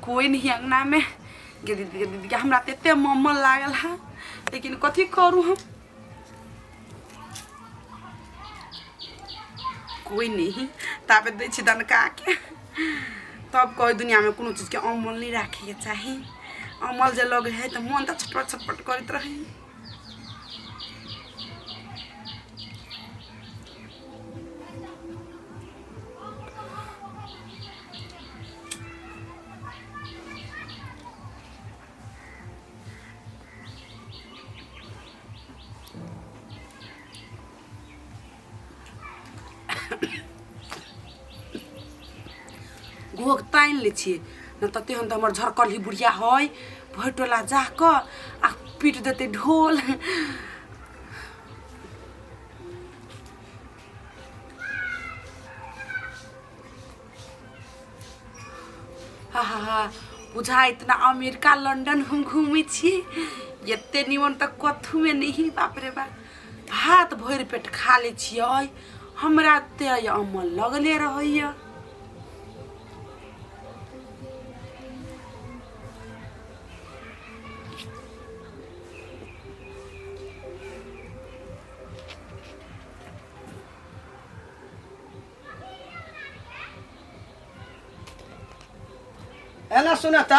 कोई नहीं अंगना में गे दीदी हमरा तो एते मन लागल है लेकिन कथी करूँ हम कोई नहीं ताबे दै छी दनका के तब कोई दुनिया में कोनो चीज के अमल नहीं रखे के चाहिए अमल जे लगे है तो मन तो छटपट छटपट करत रहे घोग तान ले छिए न त तेहन त हमर झरकली बुढ़िया है भटोला जाक आ पीट देते ढोल हा बुझा इतना अमेरिका लंदन हम घूमे छिए एते निमन त कथू में नहीं बाप रे बा भात भर पेट खा ले छिए हमरा ते अमल लगले रहैया एना सुनता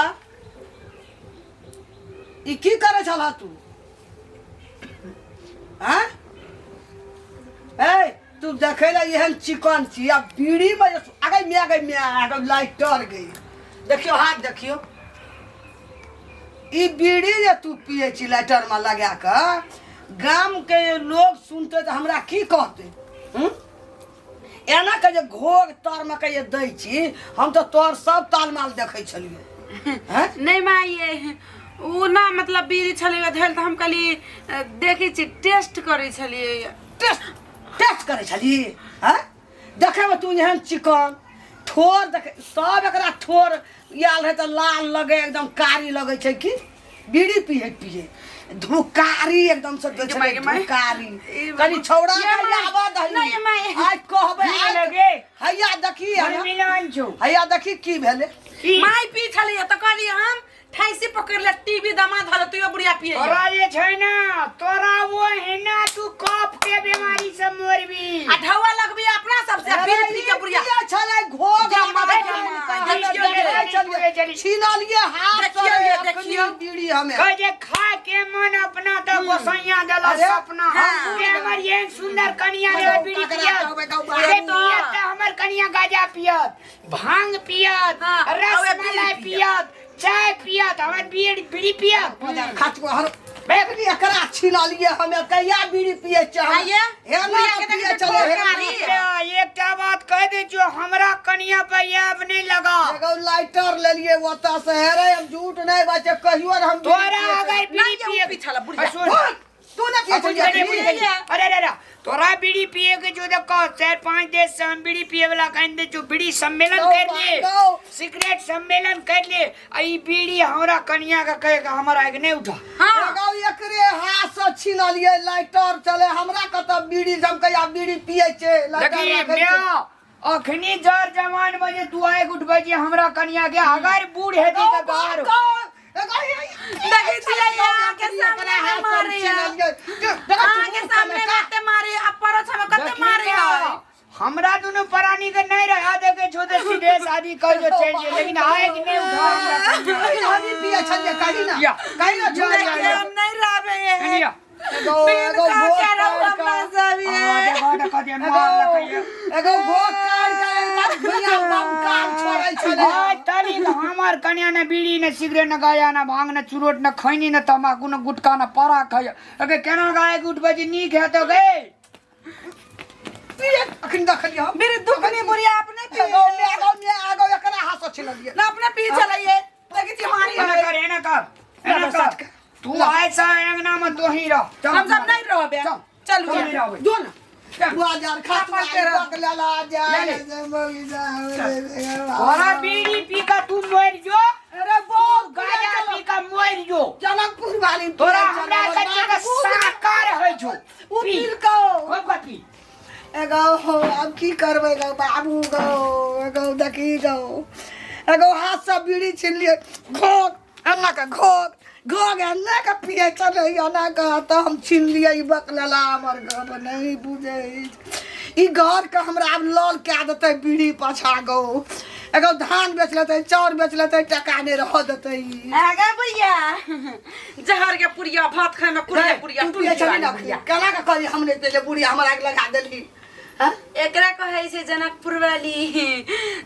ई की करे छला तू हैं ए तू देखे ला एहन चिकन छी आ बीड़ी में आगे लाइटर गई देखियो हाथ देखियो ई बीड़ी जे तू पिए छी लाइटर में लगा के गांव के लोग सुनते तो हमरा की कहते एना के जे घोग तर में के दै छी हम तो तोर सब तालमाल देखे छलिए हैं नहीं माँ ये वो ना मतलब बीड़ी छलिए धैल तो हम कली देखे छी टेस्ट करे छलिए टेस्ट करे छलिए हैं देखे में तू एहन चिकन ठोर देखे सब एकरा ठोर याल है तो लाल लगे एकदम कारी लगे छै कि बीड़ी पिए धुकारी एकदम से धुकारी कनी छौड़ा आवा दही आज कहबे लगे हैया देखी हैया देखी की भेले माई पी छलिए त कहली हम ठाइसी पकड़ ले टीवी दमा धल तू बुढ़िया पिए तोरा जे छै ना तोरा वो हेना तू कफ के बीमारी से मरबी आ ढवा लगबी अपना सबसे पी पी के बुढ़िया ये छले घोग छीना लिए हाथ से देखियो बीड़ी हमें कह जे खा के मन अपना तो गोसैया देला सपना के हमर ये सुंदर कन्या रे बीड़ी पियत अरे पियत हमर कन्या गाजा पियत भांग पियत रसमलाई पियत चाय पियत हमर बीड़ी पियत खाच को हर बेबी एकरा छीना लिए हमें कहिया बीड़ी पिए चाहिए हे ना पिए चले एकटा बात कह दे जो हमरा कन्या पे याब नहीं लगा एगो लाइटर ले लिए ओता से हेरे हम झूठ नहीं बचे कहियो हम तोरा अगर बीड़ी पिए पिछला बुढ़िया तू ना पिए अरे तोरा बीड़ी पिए के जो देखो 4-5 देश से हम बीड़ी पिए वाला कह दे जो बीड़ी सम्मेलन कर ले सिगरेट सम्मेलन कर ले आई बीड़ी हमरा कन्या का कहेगा हमारा आगे नहीं उठा हां गाओ एकरे हाथ से छीना लिए लाइटर चले हमरा कत बीड़ी जम कया बीड़ी पिए छे लाइटर अखनी जर जवान बजे तू आए उठबे जे हमरा कन्या के अगर बूढ़ हेती त बाहर देखे छिए आके सामने मारे आके सामने रहते मारे अपरो छमे कते मारे हमरा दोनों प्राणी के नहीं रहा देखे छोटे सीधे शादी कर जो चल जे लेकिन आए कि नहीं उठा हमरा हनी पिए छले कही ना छोड़ हम नहीं रहबे कहिया एगो हमार कन्या ने बीड़ी ने सिगरेट न गाया न भांग न चुरोट न खैनी न तमाकू न गुटखा न परा खाया अगे केना गाय के उठ बजे नी है तो गए अखन देखलियो मेरे दुखनी बुढ़िया अपने पी आगो एकरा हाथ से छीना लिए ना अपने पी चलाइए देखे छी मारी ना कर तू ऐसा अंगना में तो ही रह हम सब नहीं रहबे चलू जो ना बाजार खाता पकला जा और बीड़ी पी का तू मर जो अरे वो गाजा पी का मर जो जनकपुर वाली तोरा हमरा कच्चे का साकार है जो उ पील को ओ कपी एगो अब की करबे गो बाबू गो एगो देखी गो एगो हाथ से बीड़ी छीन लिए घोग अन्ना का घोग अन्ना का पिए चले अन्ना का तो हम छीन लिए ई बकलला हमर घर नहीं बुझे ई घर का हमरा अब लॉल के देते बीड़ी पछा गो एगो धान बेच लेते चाउर बेच लेते टका नहीं रह देते आगे भैया जहर के पुरिया भात खाए में पुरिया पिए चली ना केना का करी हमने तेले बुढ़ी हमरा आग लगा देली हां एकरा कहे से जनकपुर वाली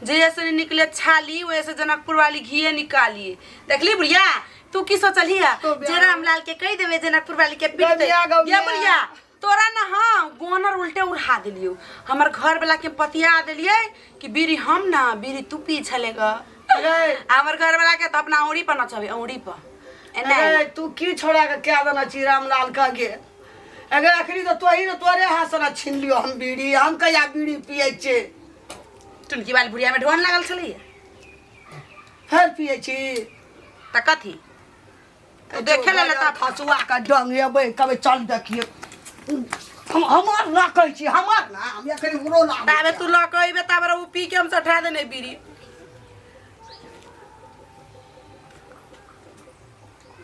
जैसे निकले छाली वैसे जनकपुर वाली घी निकाली देखली बुढ़िया तू की सोचलिया जे रामलाल के कह देवे जनकपुर वाली के पीट दे ये बुढ़िया तोरा ना हाँ गोनर उल्टे उड़ा दिलियो हमर घर वाला के पतिया दिलिए कि बीड़ी हम ना बीड़ी तू पी छलेगा हमर घर वाला के तो अपना औड़ी पर नचबे औड़ी पर अरे तू की छोड़ा के क्या देना छी रामलाल का के अगर आखिरी तो तोरे हाथ से ना छीन लियो हम बीड़ी हम कया बीड़ी पिए छे टुनकी वाली बुढ़िया में ढोन लागल छलिए फिर पिए छी त कथी तू देखे ले लता फसुआ का डंग एबे कबे चल देखिए हम हमार ना कहै छी हमार ना हम एखन बुरो ना ताबे तू ल कहबे ताबे उ पी के हम सठा देने बीड़ी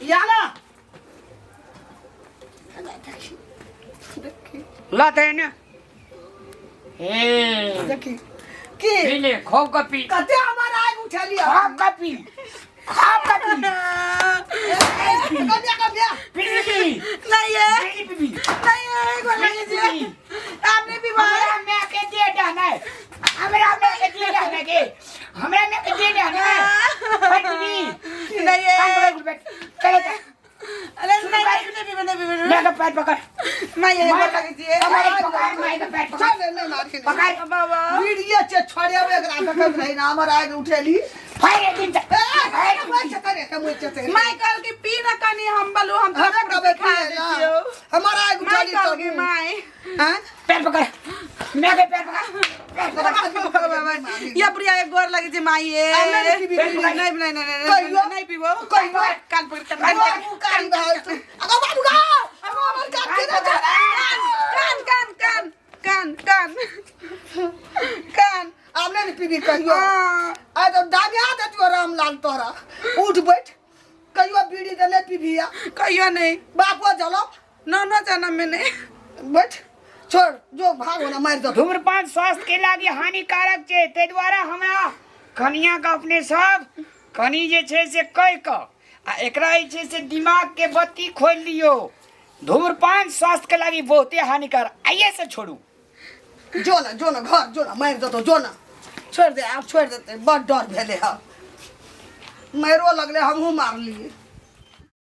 या ना लाते न ए देखी की पीले खूब का पी कते हमार आग उठलिया खूब का पी कन्या का बिया पी नहीं है पी नहीं है गोल लीजिए आपने भी हमरा में के दे डाना हमरा में के दे डाना के हमरा में के दे डाना पी नहीं है चले अरे नहीं मैं का पैर पकड़ नहीं है गोल लीजिए हमारे पकड़ मैं का पैर पकड़ चल नहीं मारी पकड़ बाबा वीडियो चे छोड़ियावे एकरा तक नहीं ना हमार आग उठेली फायर दिन तक माइकल की पी न कनी हम बलू हम हमें कबे खा पिएला दियो हमारा आग उठेली माइकल तो की माई हां पैर पकड़ मैं के पैर पकड़ या बुढ़िया एक गोर लगी जे माई ए नहीं पीबो कान पर कान आपने नहीं पीबी कहियो आ तो दागा दे तू रामलाल तोरा उठ बैठ कहियो बीड़ी दे ले पीबिया कहियो नहीं बापो चलो न जाना मैंने बैठ छोड़ जो भागो ना मार दो धूम्रपान स्वास्थ्य के लागी हानिकारक छे ते द्वारा हमरा कनिया का अपने सब कनी जे छे से कह क आ एकरा जे छे से दिमाग के बत्ती खोल लियो धूम्रपान स्वास्थ्य के लागी बहुते हानिकारक आइए से छोड़ू जो ना घर जो ना मार दो तो जो ना छोड़ दे आप छोड़ देते बड़ डर भेले हम मारो लगले हमहू मार लिए